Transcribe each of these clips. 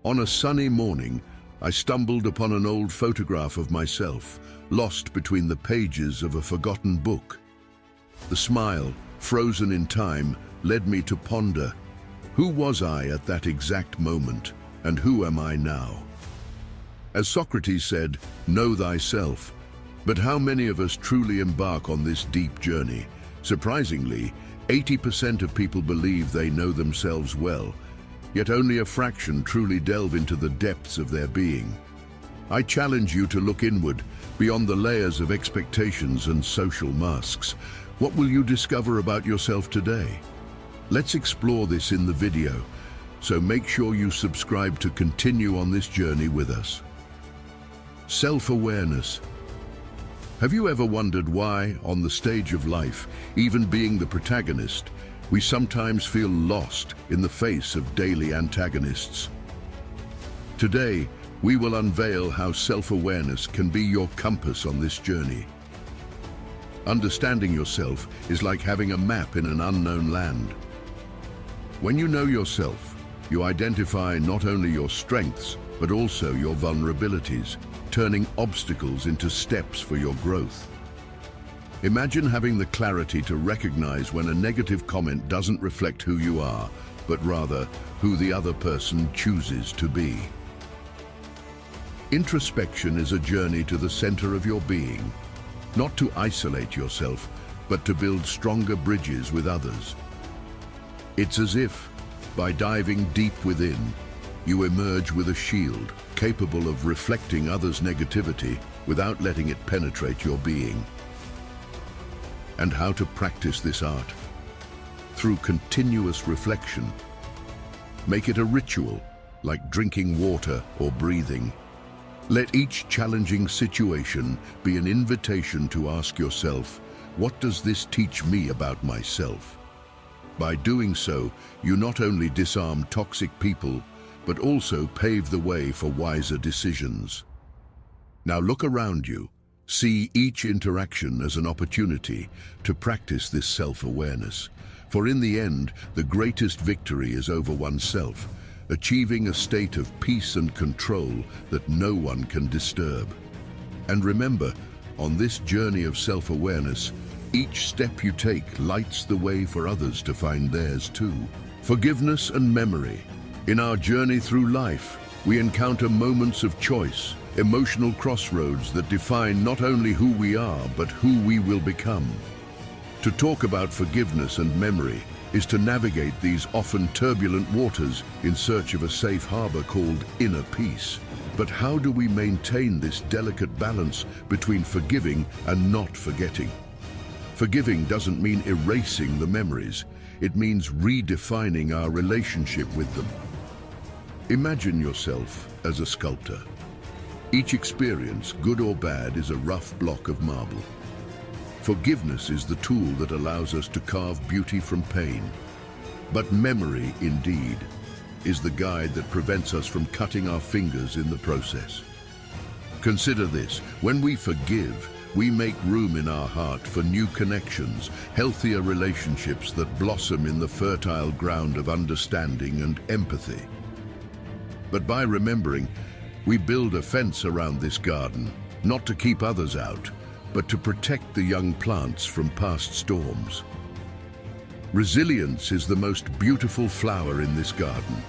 On a sunny morning, I stumbled upon an old photograph of myself, lost between the pages of a forgotten book. The smile, frozen in time, led me to ponder, who was I at that exact moment, and who am I now? As Socrates said, know thyself. But how many of us truly embark on this deep journey? Surprisingly, 80% of people believe they know themselves well, yet only a fraction truly delve into the depths of their being. I challenge you to look inward, beyond the layers of expectations and social masks. What will you discover about yourself today? Let's explore this in the video, so make sure you subscribe to continue on this journey with us. Self-awareness. Have you ever wondered why, on the stage of life, even being the protagonist, we sometimes feel lost in the face of daily antagonists? Today, we will unveil how self-awareness can be your compass on this journey. Understanding yourself is like having a map in an unknown land. When you know yourself, you identify not only your strengths, but also your vulnerabilities, turning obstacles into steps for your growth. Imagine having the clarity to recognize when a negative comment doesn't reflect who you are, but rather who the other person chooses to be. Introspection is a journey to the center of your being, not to isolate yourself, but to build stronger bridges with others. It's as if, by diving deep within, you emerge with a shield capable of reflecting others' negativity without letting it penetrate your being. And how to practice this art? Through continuous reflection. Make it a ritual, like drinking water or breathing. Let each challenging situation be an invitation to ask yourself, what does this teach me about myself? By doing so, you not only disarm toxic people, but also pave the way for wiser decisions. Now look around you. See each interaction as an opportunity to practice this self-awareness. For in the end, the greatest victory is over oneself, achieving a state of peace and control that no one can disturb. And remember, on this journey of self-awareness, each step you take lights the way for others to find theirs too. Forgiveness and memory. In our journey through life, we encounter moments of choice, emotional crossroads that define not only who we are, but who we will become. To talk about forgiveness and memory is to navigate these often turbulent waters in search of a safe harbor called inner peace. But how do we maintain this delicate balance between forgiving and not forgetting? Forgiving doesn't mean erasing the memories. It means redefining our relationship with them. Imagine yourself as a sculptor. Each experience, good or bad, is a rough block of marble. Forgiveness is the tool that allows us to carve beauty from pain. But memory, indeed, is the guide that prevents us from cutting our fingers in the process. Consider this: when we forgive, we make room in our heart for new connections, healthier relationships that blossom in the fertile ground of understanding and empathy. But by remembering, we build a fence around this garden, not to keep others out, but to protect the young plants from past storms. Resilience is the most beautiful flower in this garden.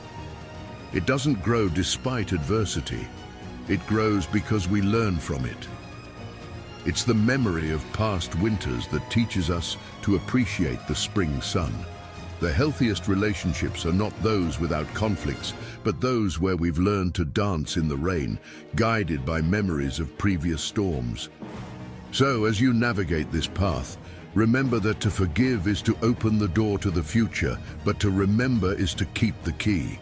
It doesn't grow despite adversity. It grows because we learn from it. It's the memory of past winters that teaches us to appreciate the spring sun. The healthiest relationships are not those without conflicts, but those where we've learned to dance in the rain, guided by memories of previous storms. So, as you navigate this path, remember that to forgive is to open the door to the future, but to remember is to keep the key.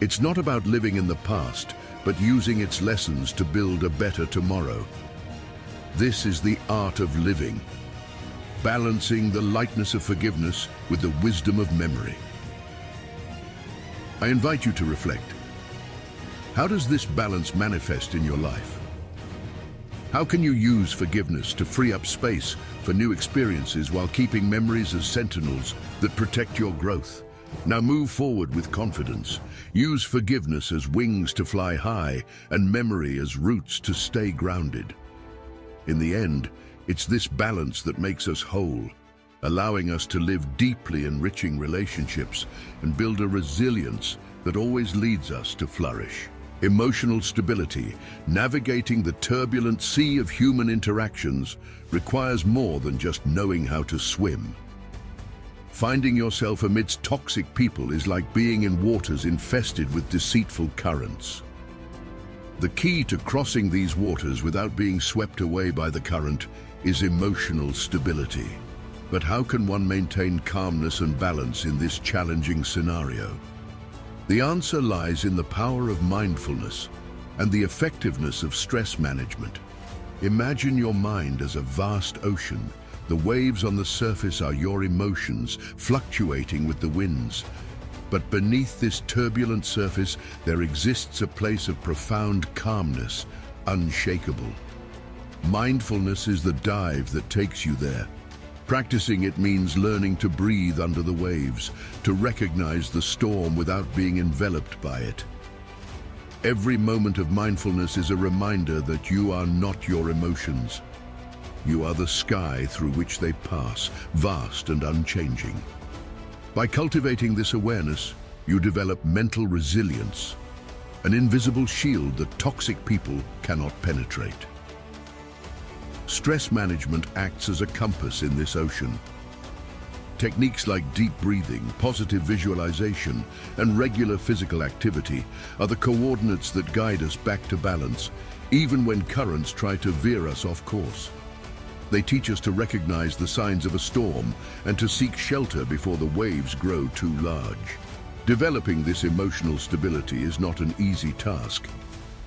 It's not about living in the past, but using its lessons to build a better tomorrow. This is the art of living, balancing the lightness of forgiveness with the wisdom of memory. I invite you to reflect. How does this balance manifest in your life? How can you use forgiveness to free up space for new experiences while keeping memories as sentinels that protect your growth? Now move forward with confidence. Use forgiveness as wings to fly high and memory as roots to stay grounded. In the end, it's this balance that makes us whole, allowing us to live deeply enriching relationships and build a resilience that always leads us to flourish. Emotional stability, navigating the turbulent sea of human interactions, requires more than just knowing how to swim. Finding yourself amidst toxic people is like being in waters infested with deceitful currents. The key to crossing these waters without being swept away by the current is emotional stability. But how can one maintain calmness and balance in this challenging scenario? The answer lies in the power of mindfulness and the effectiveness of stress management. Imagine your mind as a vast ocean. The waves on the surface are your emotions, fluctuating with the winds. But beneath this turbulent surface, there exists a place of profound calmness, unshakable. Mindfulness is the dive that takes you there. Practicing it means learning to breathe under the waves, to recognize the storm without being enveloped by it. Every moment of mindfulness is a reminder that you are not your emotions. You are the sky through which they pass, vast and unchanging. By cultivating this awareness, you develop mental resilience, an invisible shield that toxic people cannot penetrate. Stress management acts as a compass in this ocean. Techniques like deep breathing, positive visualization, and regular physical activity are the coordinates that guide us back to balance, even when currents try to veer us off course. They teach us to recognize the signs of a storm and to seek shelter before the waves grow too large. Developing this emotional stability is not an easy task,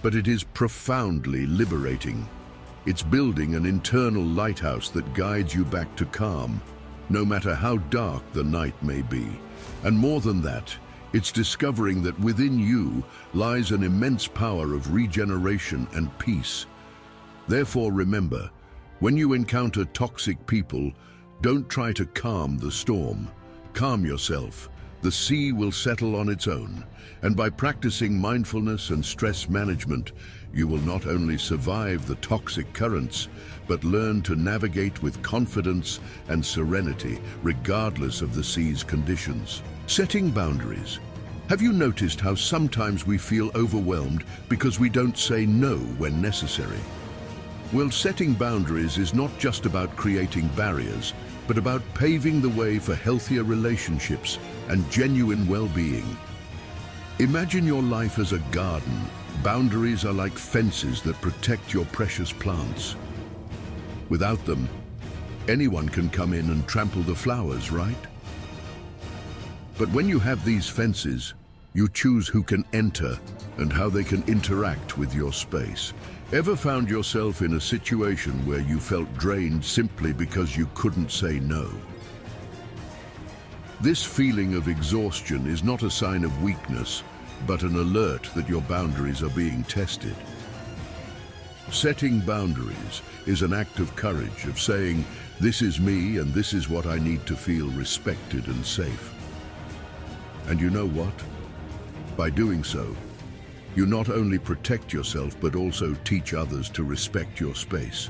but it is profoundly liberating. It's building an internal lighthouse that guides you back to calm, no matter how dark the night may be. And more than that, it's discovering that within you lies an immense power of regeneration and peace. Therefore, remember, when you encounter toxic people, don't try to calm the storm. Calm yourself. The sea will settle on its own. And by practicing mindfulness and stress management, you will not only survive the toxic currents, but learn to navigate with confidence and serenity, regardless of the sea's conditions. Setting boundaries. Have you noticed how sometimes we feel overwhelmed because we don't say no when necessary? Well, setting boundaries is not just about creating barriers, but about paving the way for healthier relationships and genuine well-being. Imagine your life as a garden. Boundaries are like fences that protect your precious plants. Without them, anyone can come in and trample the flowers, right? But when you have these fences, you choose who can enter and how they can interact with your space. Ever found yourself in a situation where you felt drained simply because you couldn't say no? This feeling of exhaustion is not a sign of weakness, but an alert that your boundaries are being tested. Setting boundaries is an act of courage, of saying, this is me and this is what I need to feel respected and safe. And you know what? By doing so, you not only protect yourself but also teach others to respect your space,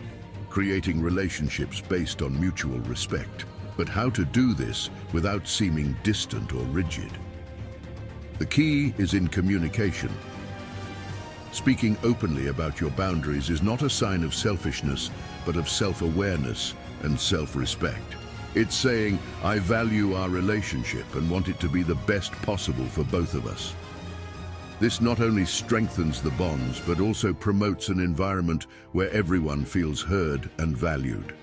creating relationships based on mutual respect. But how to do this without seeming distant or rigid? The key is in communication. Speaking openly about your boundaries is not a sign of selfishness, but of self-awareness and self-respect. It's saying, I value our relationship and want it to be the best possible for both of us. This not only strengthens the bonds, but also promotes an environment where everyone feels heard and valued.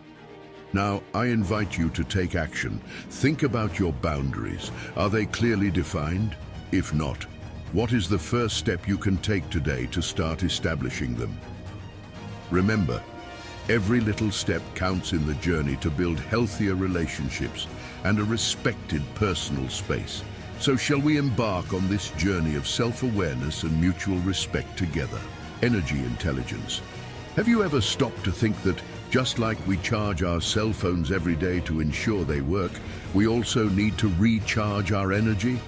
Now, I invite you to take action. Think about your boundaries. Are they clearly defined? If not, what is the first step you can take today to start establishing them? Remember, every little step counts in the journey to build healthier relationships and a respected personal space. So shall we embark on this journey of self-awareness and mutual respect together? Energy intelligence. Have you ever stopped to think that just like we charge our cell phones every day to ensure they work, we also need to recharge our energy.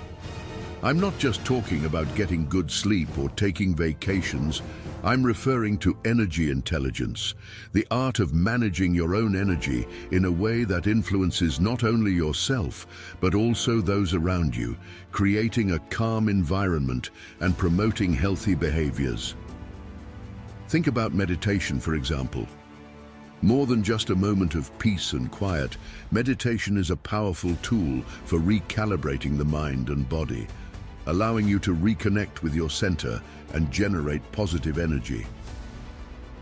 I'm not just talking about getting good sleep or taking vacations. I'm referring to energy intelligence, the art of managing your own energy in a way that influences not only yourself, but also those around you, creating a calm environment and promoting healthy behaviors. Think about meditation, for example. More than just a moment of peace and quiet, meditation is a powerful tool for recalibrating the mind and body, allowing you to reconnect with your center and generate positive energy.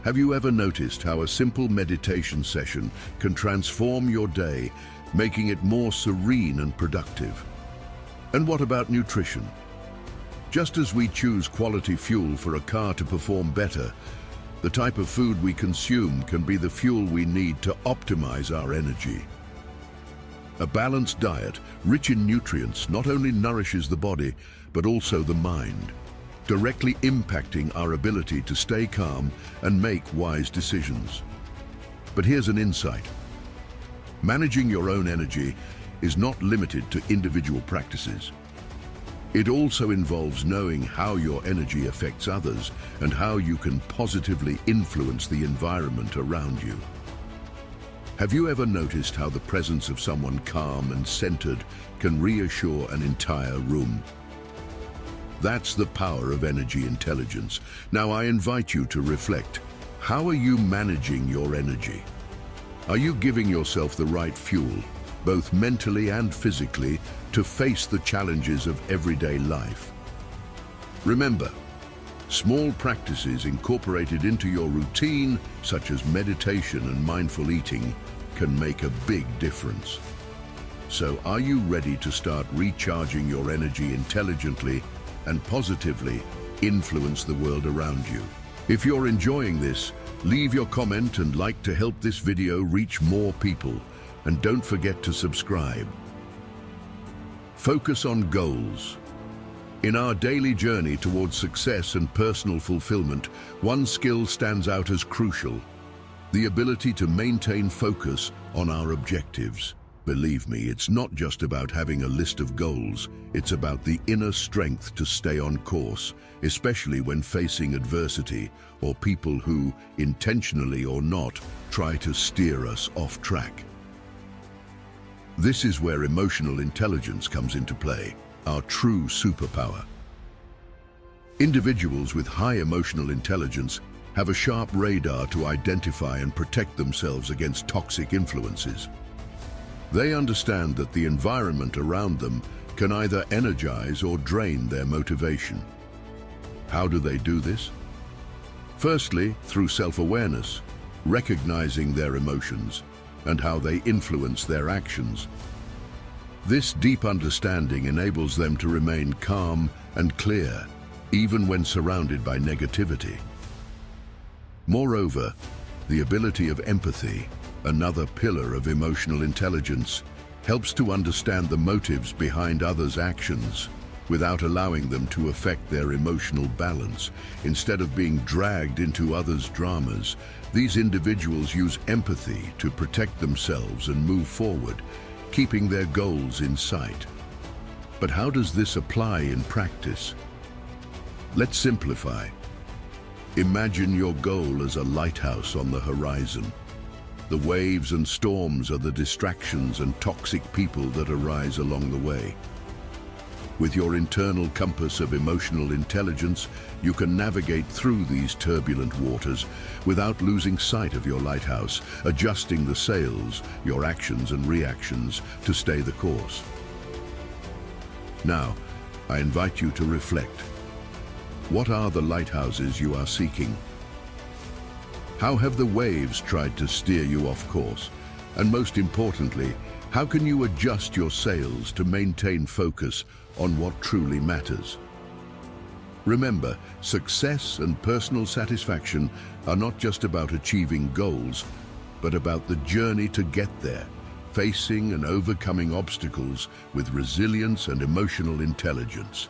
Have you ever noticed how a simple meditation session can transform your day, making it more serene and productive? And what about nutrition? Just as we choose quality fuel for a car to perform better, the type of food we consume can be the fuel we need to optimize our energy. A balanced diet, rich in nutrients, not only nourishes the body, but also the mind, directly impacting our ability to stay calm and make wise decisions. But here's an insight. Managing your own energy is not limited to individual practices. It also involves knowing how your energy affects others and how you can positively influence the environment around you. Have you ever noticed how the presence of someone calm and centered can reassure an entire room? That's the power of energy intelligence. Now I invite you to reflect. How are you managing your energy? Are you giving yourself the right fuel, both mentally and physically, to face the challenges of everyday life? Remember, small practices incorporated into your routine, such as meditation and mindful eating, can make a big difference. So are you ready to start recharging your energy intelligently and positively influence the world around you? If you're enjoying this, leave your comment and like to help this video reach more people. And don't forget to subscribe. Focus on goals. In our daily journey towards success and personal fulfillment, one skill stands out as crucial: the ability to maintain focus on our objectives. Believe me, it's not just about having a list of goals, it's about the inner strength to stay on course, especially when facing adversity or people who, intentionally or not, try to steer us off track. This is where emotional intelligence comes into play, our true superpower. Individuals with high emotional intelligence have a sharp radar to identify and protect themselves against toxic influences. They understand that the environment around them can either energize or drain their motivation. How do they do this? Firstly, through self-awareness, recognizing their emotions and how they influence their actions. This deep understanding enables them to remain calm and clear, even when surrounded by negativity. Moreover, the ability of empathy, another pillar of emotional intelligence, helps to understand the motives behind others' actions without allowing them to affect their emotional balance. Instead of being dragged into others' dramas, these individuals use empathy to protect themselves and move forward, keeping their goals in sight. But how does this apply in practice? Let's simplify. Imagine your goal as a lighthouse on the horizon. The waves and storms are the distractions and toxic people that arise along the way. With your internal compass of emotional intelligence, you can navigate through these turbulent waters without losing sight of your lighthouse, adjusting the sails, your actions and reactions to stay the course. Now, I invite you to reflect. What are the lighthouses you are seeking? How have the waves tried to steer you off course? And most importantly, how can you adjust your sails to maintain focus on what truly matters? Remember, success and personal satisfaction are not just about achieving goals, but about the journey to get there, facing and overcoming obstacles with resilience and emotional intelligence.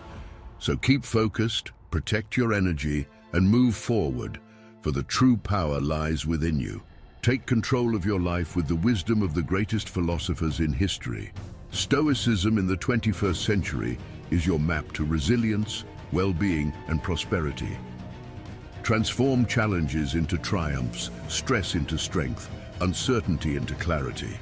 So keep focused, protect your energy, and move forward, for the true power lies within you. Take control of your life with the wisdom of the greatest philosophers in history. Stoicism in the 21st century is your map to resilience, well-being, and prosperity. Transform challenges into triumphs, stress into strength, uncertainty into clarity.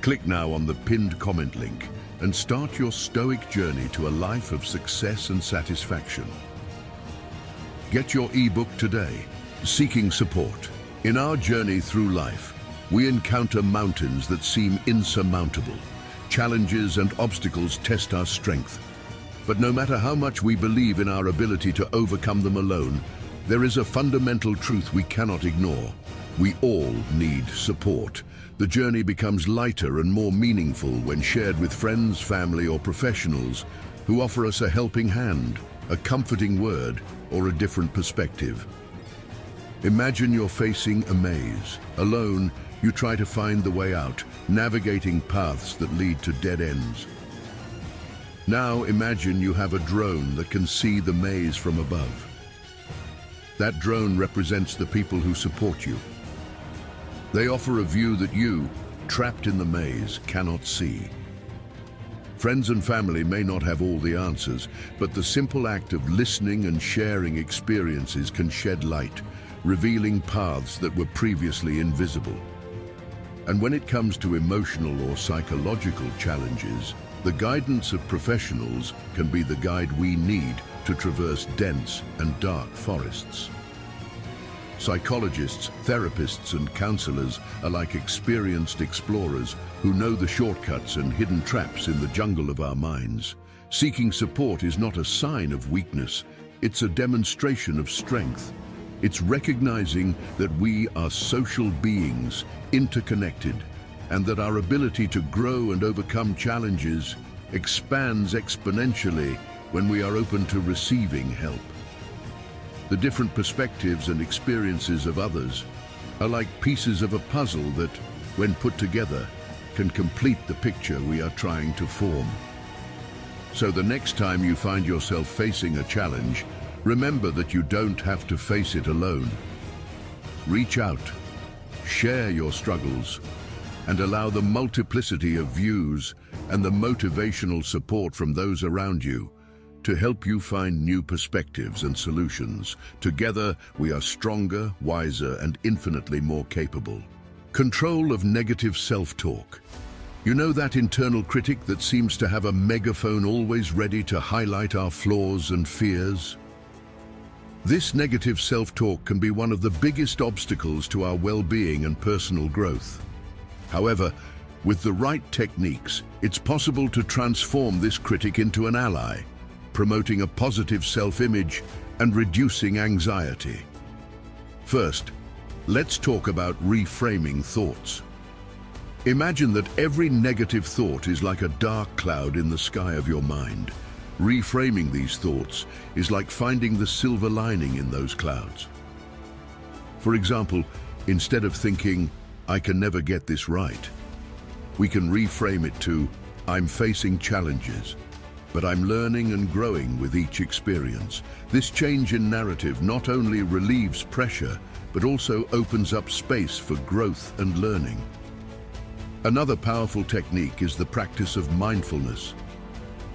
Click now on the pinned comment link and start your Stoic journey to a life of success and satisfaction. Get your ebook today. Seeking support. In our journey through life, we encounter mountains that seem insurmountable. Challenges and obstacles test our strength. But no matter how much we believe in our ability to overcome them alone, there is a fundamental truth we cannot ignore. We all need support. The journey becomes lighter and more meaningful when shared with friends, family, or professionals who offer us a helping hand, a comforting word, or a different perspective. Imagine you're facing a maze. Alone, you try to find the way out, navigating paths that lead to dead ends. Now imagine you have a drone that can see the maze from above. That drone represents the people who support you. They offer a view that you, trapped in the maze, cannot see. Friends and family may not have all the answers, but the simple act of listening and sharing experiences can shed light, revealing paths that were previously invisible. And when it comes to emotional or psychological challenges, the guidance of professionals can be the guide we need to traverse dense and dark forests. Psychologists, therapists, and counselors are like experienced explorers who know the shortcuts and hidden traps in the jungle of our minds. Seeking support is not a sign of weakness, it's a demonstration of strength. It's recognizing that we are social beings, interconnected, and that our ability to grow and overcome challenges expands exponentially when we are open to receiving help. The different perspectives and experiences of others are like pieces of a puzzle that, when put together, can complete the picture we are trying to form. So the next time you find yourself facing a challenge, remember that you don't have to face it alone. Reach out, share your struggles, and allow the multiplicity of views and the motivational support from those around you to help you find new perspectives and solutions. Together, we are stronger, wiser, and infinitely more capable. Control of negative self-talk. You know that internal critic that seems to have a megaphone always ready to highlight our flaws and fears? This negative self-talk can be one of the biggest obstacles to our well-being and personal growth. However, with the right techniques, it's possible to transform this critic into an ally, promoting a positive self-image and reducing anxiety. First, let's talk about reframing thoughts. Imagine that every negative thought is like a dark cloud in the sky of your mind. Reframing these thoughts is like finding the silver lining in those clouds. For example, instead of thinking, "I can never get this right," we can reframe it to, "I'm facing challenges, but I'm learning and growing with each experience." This change in narrative not only relieves pressure, but also opens up space for growth and learning. Another powerful technique is the practice of mindfulness.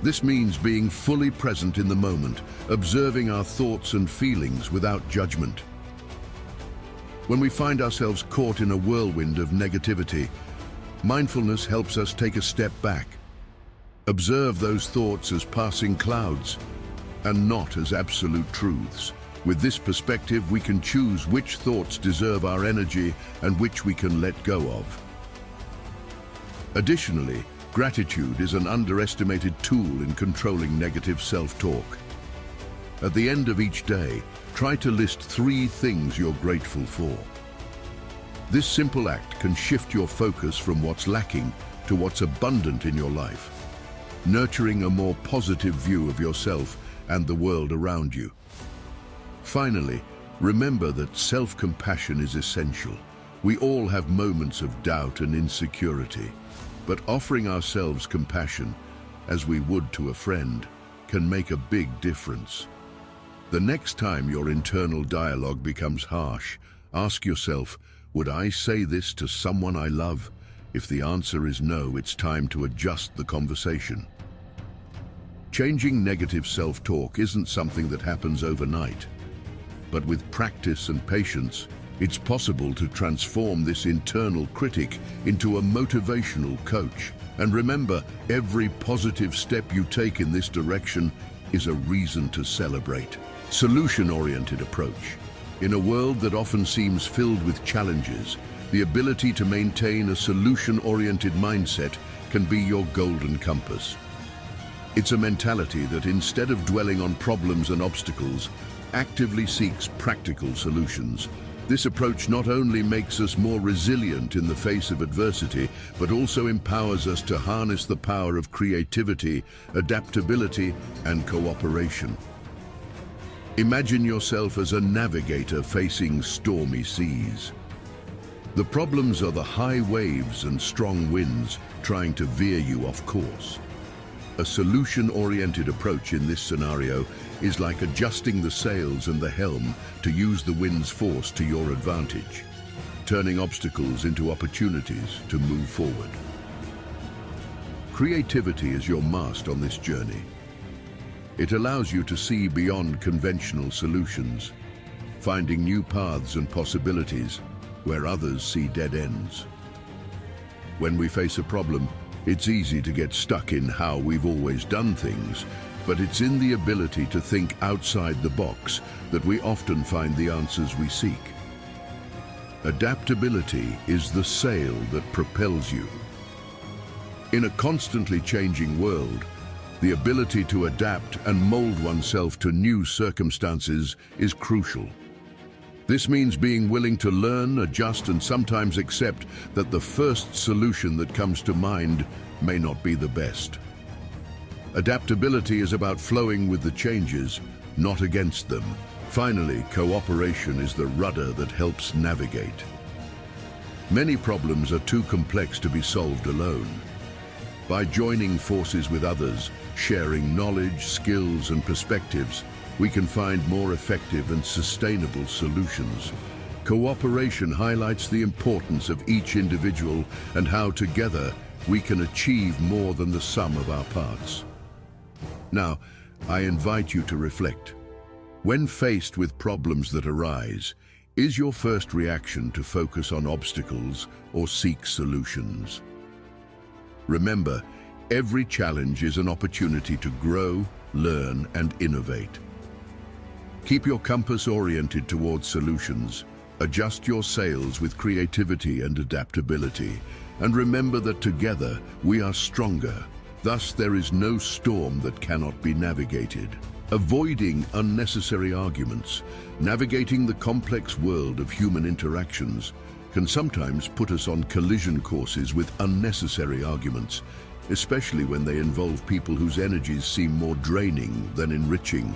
This means being fully present in the moment, observing our thoughts and feelings without judgment. When we find ourselves caught in a whirlwind of negativity, mindfulness helps us take a step back. Observe those thoughts as passing clouds and not as absolute truths. With this perspective, we can choose which thoughts deserve our energy and which we can let go of. Additionally, gratitude is an underestimated tool in controlling negative self-talk. At the end of each day, try to list 3 things you're grateful for. This simple act can shift your focus from what's lacking to what's abundant in your life, nurturing a more positive view of yourself and the world around you. Finally, remember that self-compassion is essential. We all have moments of doubt and insecurity, but offering ourselves compassion, as we would to a friend, can make a big difference. The next time your internal dialogue becomes harsh, ask yourself, would I say this to someone I love? If the answer is no, it's time to adjust the conversation. Changing negative self-talk isn't something that happens overnight, but with practice and patience, it's possible to transform this internal critic into a motivational coach. And remember, every positive step you take in this direction is a reason to celebrate. Solution-oriented approach. In a world that often seems filled with challenges, the ability to maintain a solution-oriented mindset can be your golden compass. It's a mentality that, instead of dwelling on problems and obstacles, actively seeks practical solutions. This approach not only makes us more resilient in the face of adversity, but also empowers us to harness the power of creativity, adaptability, and cooperation. Imagine yourself as a navigator facing stormy seas. The problems are the high waves and strong winds trying to veer you off course. A solution-oriented approach in this scenario is like adjusting the sails and the helm to use the wind's force to your advantage, turning obstacles into opportunities to move forward. Creativity is your mast on this journey. It allows you to see beyond conventional solutions, finding new paths and possibilities where others see dead ends. When we face a problem, it's easy to get stuck in how we've always done things, but it's in the ability to think outside the box that we often find the answers we seek. Adaptability is the sail that propels you. In a constantly changing world, the ability to adapt and mold oneself to new circumstances is crucial. This means being willing to learn, adjust, and sometimes accept that the first solution that comes to mind may not be the best. Adaptability is about flowing with the changes, not against them. Finally, cooperation is the rudder that helps navigate. Many problems are too complex to be solved alone. By joining forces with others, sharing knowledge, skills, and perspectives, we can find more effective and sustainable solutions. Cooperation highlights the importance of each individual and how together we can achieve more than the sum of our parts. Now, I invite you to reflect. When faced with problems that arise, is your first reaction to focus on obstacles or seek solutions? Remember, every challenge is an opportunity to grow, learn, and innovate. Keep your compass oriented towards solutions, adjust your sails with creativity and adaptability, and remember that together we are stronger. Thus, there is no storm that cannot be navigated. Avoiding unnecessary arguments, navigating the complex world of human interactions, can sometimes put us on collision courses with unnecessary arguments, especially when they involve people whose energies seem more draining than enriching.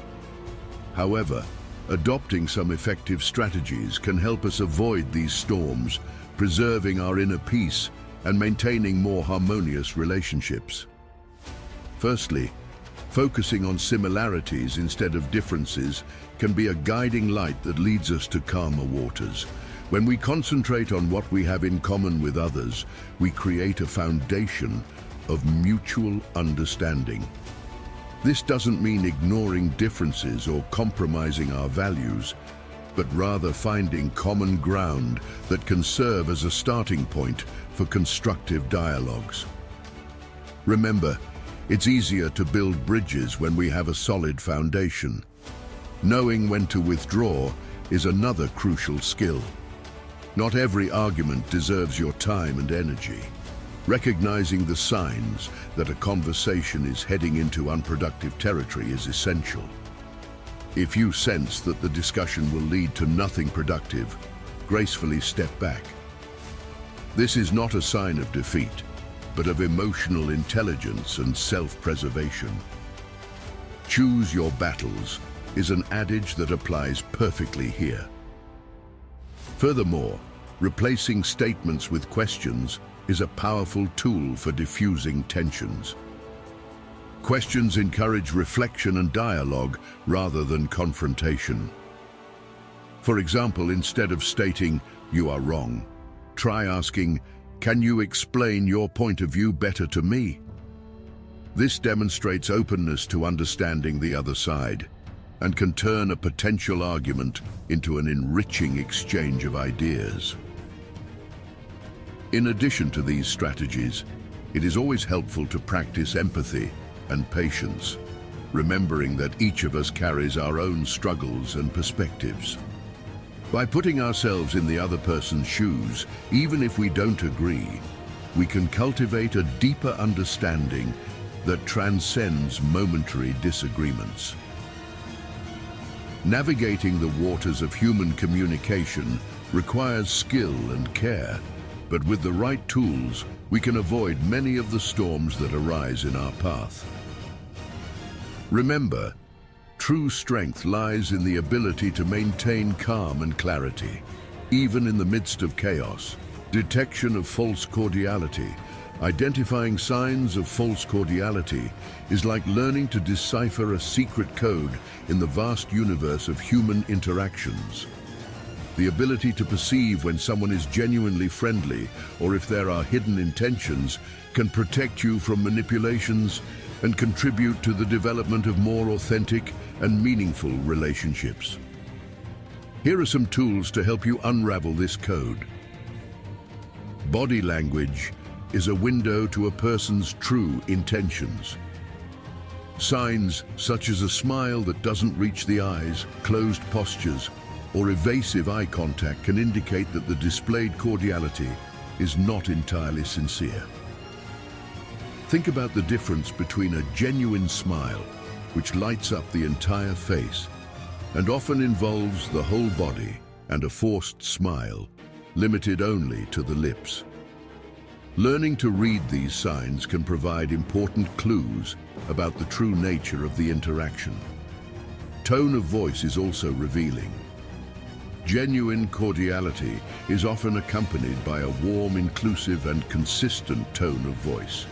However, adopting some effective strategies can help us avoid these storms, preserving our inner peace and maintaining more harmonious relationships. Firstly, focusing on similarities instead of differences can be a guiding light that leads us to calmer waters. When we concentrate on what we have in common with others, we create a foundation of mutual understanding. This doesn't mean ignoring differences or compromising our values, but rather finding common ground that can serve as a starting point for constructive dialogues. Remember, it's easier to build bridges when we have a solid foundation. Knowing when to withdraw is another crucial skill. Not every argument deserves your time and energy. Recognizing the signs that a conversation is heading into unproductive territory is essential. If you sense that the discussion will lead to nothing productive, gracefully step back. This is not a sign of defeat, but of emotional intelligence and self-preservation. Choose your battles is an adage that applies perfectly here. Furthermore, replacing statements with questions is a powerful tool for diffusing tensions. Questions encourage reflection and dialogue rather than confrontation. For example, instead of stating, "You are wrong," try asking, Can you explain your point of view better to me? This demonstrates openness to understanding the other side and can turn a potential argument into an enriching exchange of ideas. In addition to these strategies, it is always helpful to practice empathy and patience, remembering that each of us carries our own struggles and perspectives. By putting ourselves in the other person's shoes, even if we don't agree, we can cultivate a deeper understanding that transcends momentary disagreements. Navigating the waters of human communication requires skill and care, but with the right tools, we can avoid many of the storms that arise in our path. Remember, true strength lies in the ability to maintain calm and clarity, even in the midst of chaos. Detection of false cordiality. Identifying signs of false cordiality is like learning to decipher a secret code in the vast universe of human interactions. The ability to perceive when someone is genuinely friendly or if there are hidden intentions can protect you from manipulations and contribute to the development of more authentic and meaningful relationships. Here are some tools to help you unravel this code. Body language is a window to a person's true intentions. Signs such as a smile that doesn't reach the eyes, closed postures, or evasive eye contact can indicate that the displayed cordiality is not entirely sincere. Think about the difference between a genuine smile, which lights up the entire face, and often involves the whole body, and a forced smile, limited only to the lips. Learning to read these signs can provide important clues about the true nature of the interaction. Tone of voice is also revealing. Genuine cordiality is often accompanied by a warm, inclusive, and consistent tone of voice.